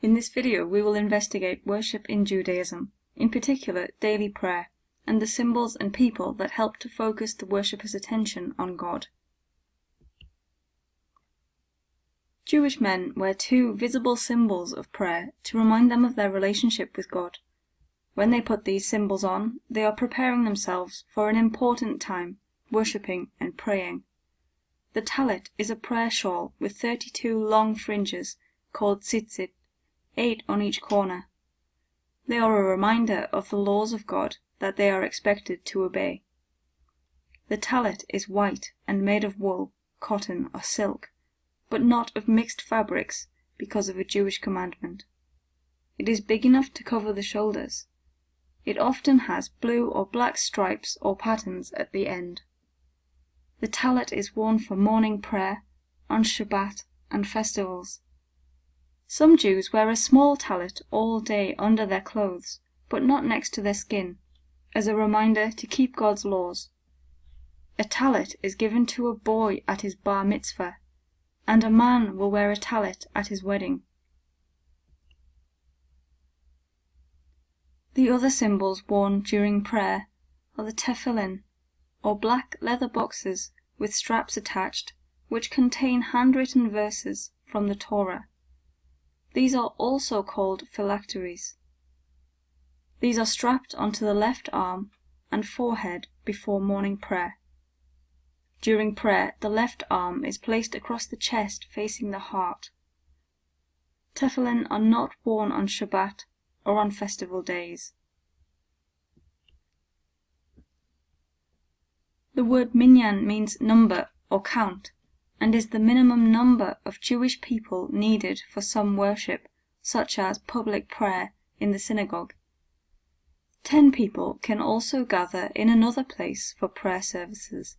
In this video we will investigate worship in Judaism, in particular daily prayer, and the symbols and people that help to focus the worshipper's attention on God. Jewish men wear two visible symbols of prayer to remind them of their relationship with God. When they put these symbols on, they are preparing themselves for an important time, worshipping and praying. The TALLIT is a prayer shawl with 32 long fringes called tzitzit, 8 on each corner. They are a reminder of the laws of God that they are expected to obey. The TALLIT is white and made of wool, cotton or silk, but not of mixed fabrics because of a Jewish commandment. It is big enough to cover the shoulders. It often has blue or black stripes or patterns at the end. The TALLIT is worn for morning prayer, on Shabbat and festivals. Some Jews wear a small TALLIT all day under their clothes, but not next to their skin, as a reminder to keep God's laws. A TALLIT is given to a boy at his bar mitzvah, and a man will wear a TALLIT at his wedding. The other symbols worn during prayer are the TEFILLIN, or black leather boxes with straps attached, which contain handwritten verses from the Torah. These are also called phylacteries. These are strapped onto the left arm and forehead before morning prayer. During prayer, the left arm is placed across the chest facing the heart. Tefillin are not worn on Shabbat or on festival days. The word MINYAN means number or count, and is the minimum number of Jewish people needed for some worship, such as public prayer in the synagogue. 10 people can also gather in another place for prayer services.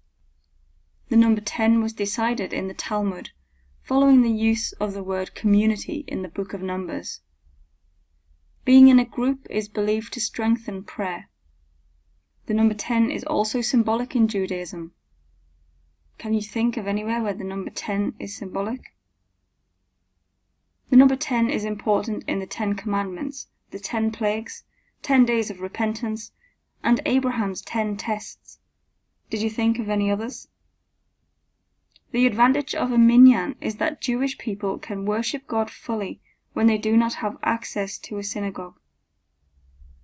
The number 10 was decided in the Talmud, following the use of the word community in the Book of Numbers. Being in a group is believed to strengthen prayer. The number 10 is also symbolic in Judaism. Can you think of anywhere where the number 10 is symbolic? The number 10 is important in the 10 Commandments, the 10 plagues, 10 days of repentance, and Abraham's 10 tests. Did you think of any others? The advantage of a minyan is that Jewish people can worship God fully when they do not have access to a synagogue.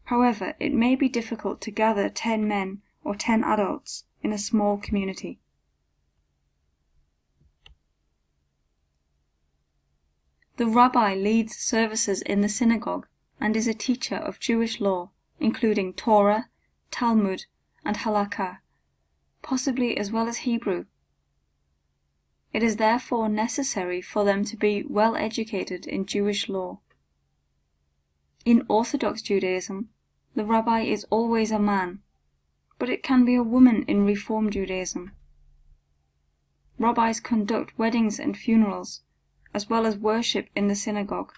However, it may be difficult to gather 10 men or 10 adults in a small community. The rabbi leads services in the synagogue and is a teacher of Jewish law, including Torah, Talmud, and Halakha, possibly as well as Hebrew. It is therefore necessary for them to be well educated in Jewish law. In Orthodox Judaism, the rabbi is always a man, but it can be a woman in Reform Judaism. Rabbis conduct weddings and funerals, as well as worship in the synagogue,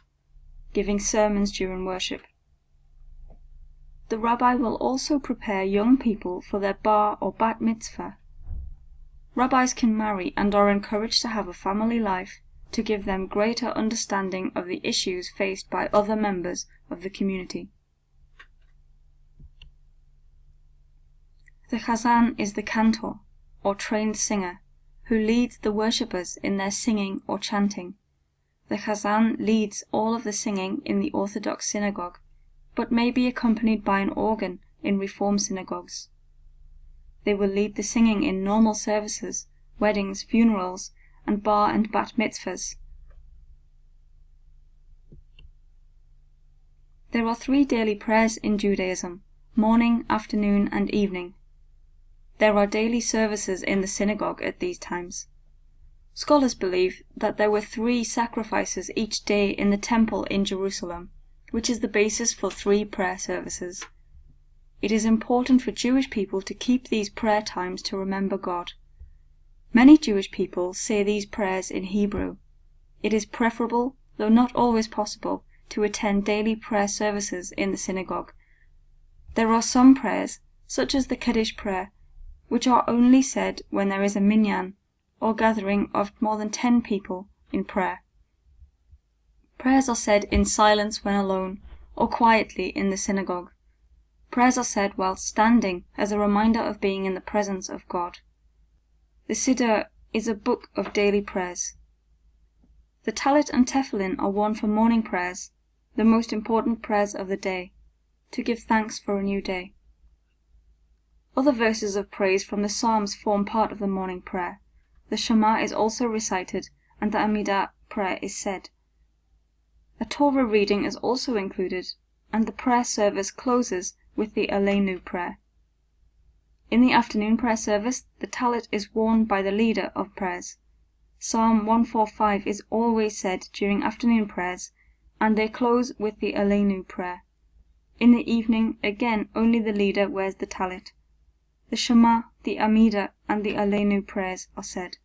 giving sermons during worship. The rabbi will also prepare young people for their bar or bat mitzvah. Rabbis can marry and are encouraged to have a family life to give them greater understanding of the issues faced by other members of the community. The CHAZZAN is the cantor, or trained singer, who leads the worshippers in their singing or chanting. The CHAZZAN leads all of the singing in the Orthodox synagogue, but may be accompanied by an organ in Reform synagogues. They will lead the singing in normal services, weddings, funerals, and bar and bat mitzvahs. There are 3 daily prayers in Judaism: morning, afternoon, and evening. There are daily services in the synagogue at these times. Scholars believe that there were 3 sacrifices each day in the temple in Jerusalem, which is the basis for 3 prayer services. It is important for Jewish people to keep these prayer times to remember God. Many Jewish people say these prayers in Hebrew. It is preferable, though not always possible, to attend daily prayer services in the synagogue. There are some prayers, such as the Kaddish prayer, which are only said when there is a minyan, or gathering of more than 10 people, in prayer. Prayers are said in silence when alone, or quietly in the synagogue. Prayers are said while standing as a reminder of being in the presence of God. The Siddur is a book of daily prayers. The TALLIT and TEFILLIN are worn for morning prayers, the most important prayers of the day, to give thanks for a new day. Other verses of praise from the Psalms form part of the morning prayer. The Shema is also recited, and the Amidah prayer is said. A Torah reading is also included, and the prayer service closes with the Aleinu prayer. In the afternoon prayer service, the TALLIT is worn by the leader of prayers. Psalm 145 is always said during afternoon prayers, and they close with the Aleinu prayer. In the evening, again, only the leader wears the TALLIT. The Shema, the Amidah, and the Aleinu prayers are said.